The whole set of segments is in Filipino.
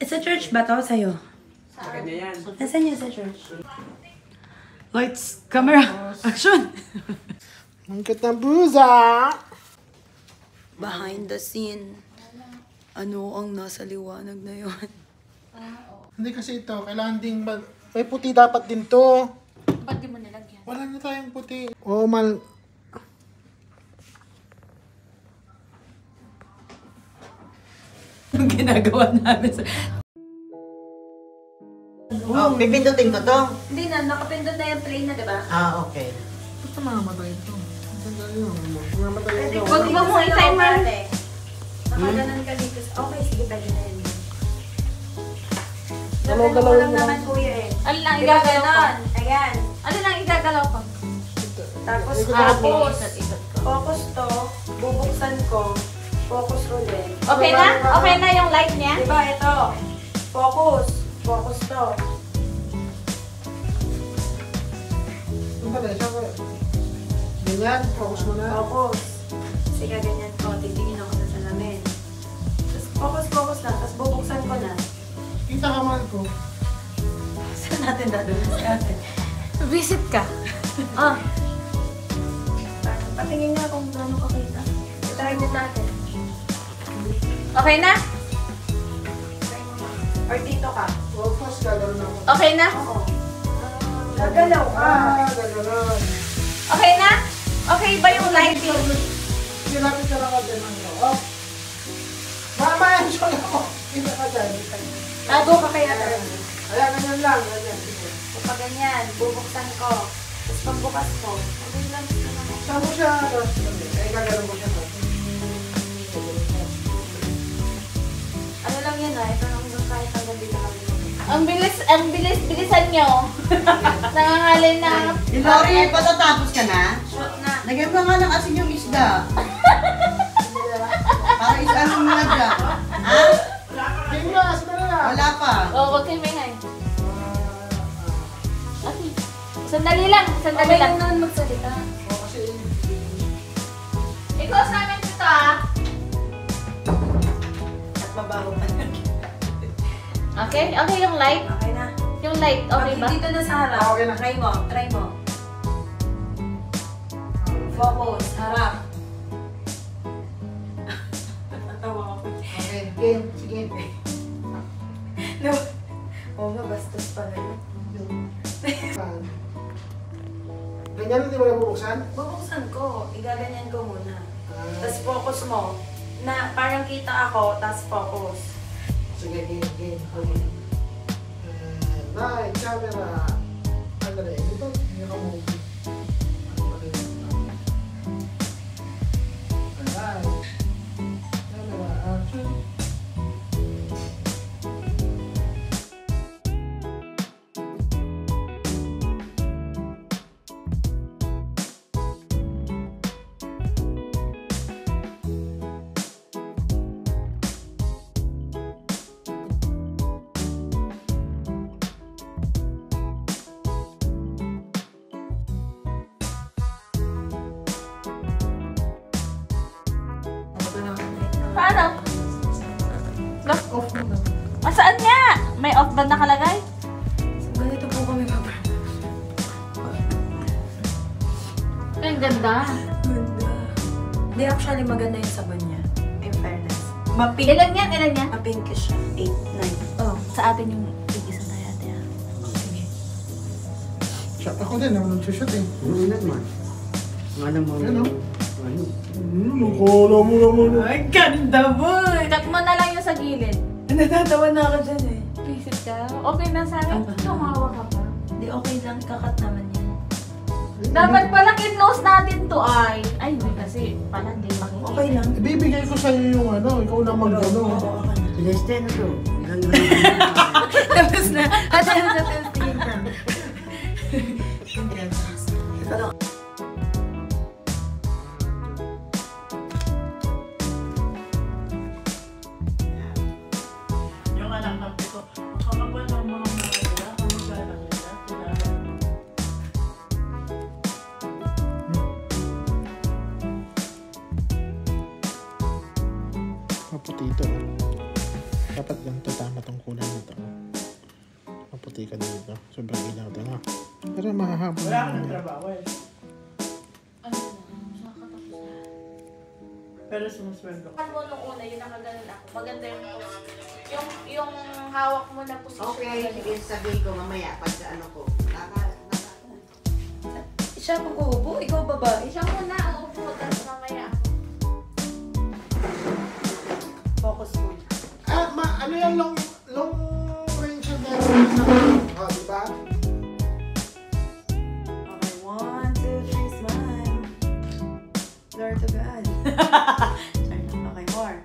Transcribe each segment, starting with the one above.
Sa church ba to sa'yo? Sa kanya yan. Nasaan niya sa church? Lights, camera, action! Ang kitang buza! Behind the scene. Ano ang nasa liwanag na yun? Hindi kasi ito, kailangan ding may puti dapat din to. Ba't di mo nilagyan? Wala na tayong puti. Oo, mal... Ang ginagawa namin sa... Oh, pipindutin ko to? Hindi na, nakapindot na yung play na, diba? Ah, okay. Basta mamamatay ito. Sandal yun. Mamamatay ito. Huwag mo mo i-timer. Nakaganan ka dito. Okay, sige, pwede na yun. Galaw-galaw Galaw lang mo. naman, kuya eh. Ano lang Di ba igagalaw ko? ganon? Ayan. Ano lang igagalaw ko? Tapos Ikot-ikot. focus to, bubuksan ko, focus ulit. Okay na? Okay na yung light niya? Diba, ito. Focus. Focus to. Sandali, siyempre. Ganyan, focus mo na. Focus. Sige, ganyan ko. Titingin ako sa salamin. Tapos focus lang. Tapos bubuksan ko na. Kita ka man ko. Saan natin dadalhin si ate? Visit ka. Ah. Patingin nga kung gaano kakita. Try din natin. Okay na? Or dito ka. Focus, gagawin ako. Okay na? Oo. Gagalaw ka. Gagawin. Okay na? Okay ba yung lighting? Silapit ka lang ako din ang loob. Mama, yan siya ako. Kita ka dyan. Tago ka kaya tayo. Ayan, ganyan lang. Ganyan. Sige. Kapag ganyan, bubuksan ko. Tapos pagbukas ko, okay lang. Saan mo siya? Ay, gagawin ko siya. Ano lang yan ah, ito lang yung kahit hanggang dito lang yun. Bilisan nyo. Nangangalin na. Lori, patatapos ka na? Shot na. Lagyan mo nga ng asin yung isda. Para isa mo na dyan. Ha? Tingnan, sandali lang. Wala pa. Oo, huwag kayo may ngay. Okay. Sandali lang. Sandali Okay lang. lang naman magsalita. O, kasi I-close namin dito ah. At mabaho pa na. Okay? Okay yung light? Okay na. Yung light, okay ba? Dito na sa harap. Okay na. Try mo, try mo. Focus, harap. Natawa ako. okay, game. Sige. No. Oo nga, bastos pala yun. Ganyan, hindi mo na bubuksan? Bubuksan ko, igaganyan ko muna. Tapos focus mo. Na parang kita ako, tapos focus. Sige, game. Okay. Light, camera. Ano na eh? Ito, hindi ka movie. Ano ba rin? Light. Camera, action. Paano? Off mo na. Saan nga? May off ba nakalagay? Ganito po kami kapag. Ay, ang ganda. Ganda. Hindi, actually maganda yung sabon niya. In fairness. Mapink. Ilan yan? Ilan yan? Mapinkish siya. 8, 9. Oh, sa atin yung tig-isa na yata yan. Sige. Shot ako din, ako nag-shoot eh. Ano naman? Ano mo? Ano? Nakala mo naman. Ay, ganda boy! Cut mo na lang yung sa gilid. Natatawa na ako dyan eh. Visit ka? Okay na sa akin. Tumawa ka pa. Hindi, okay lang. Ikakat naman yan. Dapat palang in-nose natin to ay. Ay, hindi kasi pala hindi makikita. Okay lang. Ibibigay ko sa'yo yung ano, ikaw na mag-ano. Celeste na to. Tapos na. At yan sa testing ka. Ikaw lang. Maputi ito. Dapat ganito tama tong kulay nito. Maputi ka dito. Sobrang ilaw ito na. Pero mahahabol Wala ka naman ng yan. trabaho eh. Ano na? Nakakatapos na. Pero sumusweldo. Ano mo nung una, yung nakaganon ako. Maganda yung hawak mo na posisyon. Okay, sige, sabihin ko mamaya pag sa ano ko. Siya kung uupo, ikaw babae. Siya muna ang upo, tapos mamaya. Focus mo. Ano yan? Long range yung meron sa oh, diba? Okay, 1, 2, 3, smile. Glory to God. Okay, more.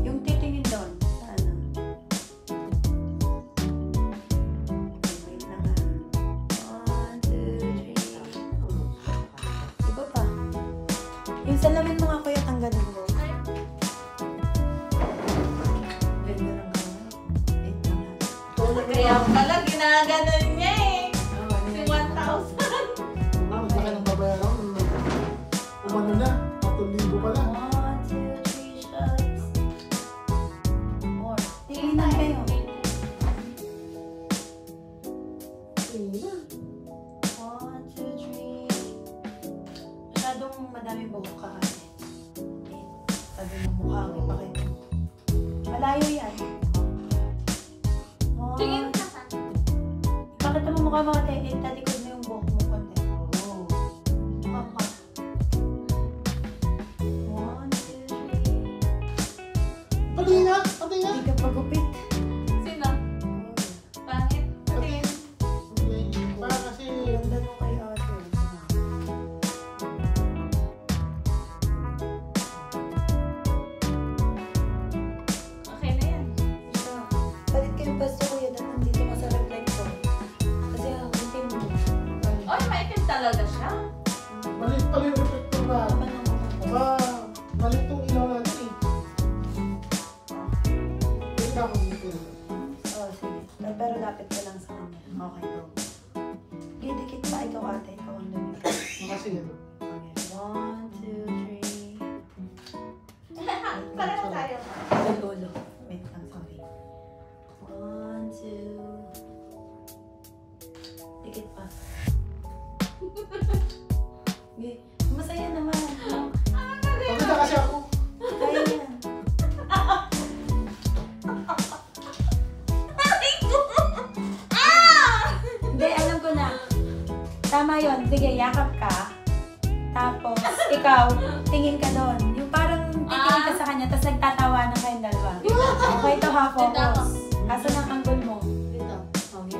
Yung titingin doon, sa ano? Okay, wait lang ha. 1, 2, 3. Iba pa. Yung salamin mo nga kuya, tanggalin mo. Ganda ng camera. Wait lang ha. Kaya pala, ginaganon niya eh. Oh, ano Si yan? 1,000. Hindi ka nang babayaran. Umano na. 4,000 pa na. 1, 2, 3 shots. More. Tingnan kayo. 1, 2, 3. Masyadong madaming buhok ka kasi. Sabi mo mukha ang ipakita mo. Malayo yan. Tingin ka sa. Ipakita mo mukha mo ate. Talikod mo yung buhok mo konti. Mukha ka. 1, 2, 3. Pati nga! Pati nga! Hindi ka pagupit. Sino? Pangit? Pati! Para kasi... Ganda nung kay ate. Okay na yan. Palit kayo pasto kuya na nandito ka sa reflector. Kasi ang itim mo. Oy, maitim talaga siya. Malit pala yung reflector ba? Tama na mo. Malit tong ilaw natin eh. Wait lang kung dito. Oh, sige. Pero lapit ka lang sa kanya. Okay, go. Didikit pa ikaw ate. Ikaw ang lumikit. Kasi yan. Okay. 1, 2, 3. Pareho tayo. Lolo. Wait lang, sorry. 1, 2. Dikit pa. Okay. Masaya naman. Pagkita kasi ako. Kaya yan. Hindi, alam ko na. Tama yon. Sige, yakap ka. Tapos, ikaw, tingin ka doon. Yung parang titingin ka sa kanya, tapos nagtatawanan kayong dalawa. Okay, ito ha, focus. Kaso ng angle mo. Dito. Okay.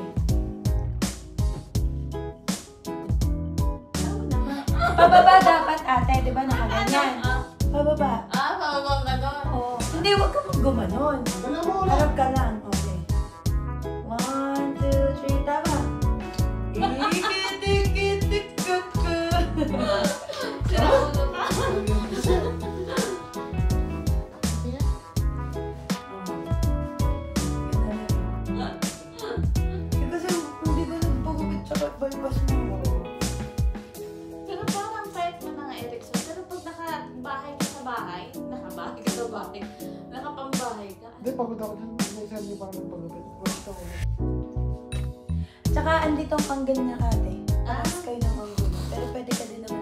Tama naman. Pababa dapat ate, di ba nakaganyan? Pababa. Pababang ganon. Oo. Hindi, huwag ka gumanon. Wala mo ulit. Harap ka lang. Okay. 1, 2, 3, tama. Ikitik-itik-kuku. Sira ulo ka. Kasi hindi ko nagpagupit sa balbas mo. Pero parang kahit mo na nga Erickson. Pero pag nakabahay ka sa bahay, nakapambahay ka. Hindi, pagod ako dyan. Hindi pa naman pagupit. Pagod ako. Tsaka andito ang angle niya ate. Ah. Taas kayo ng angle. Pero pwede ka din naman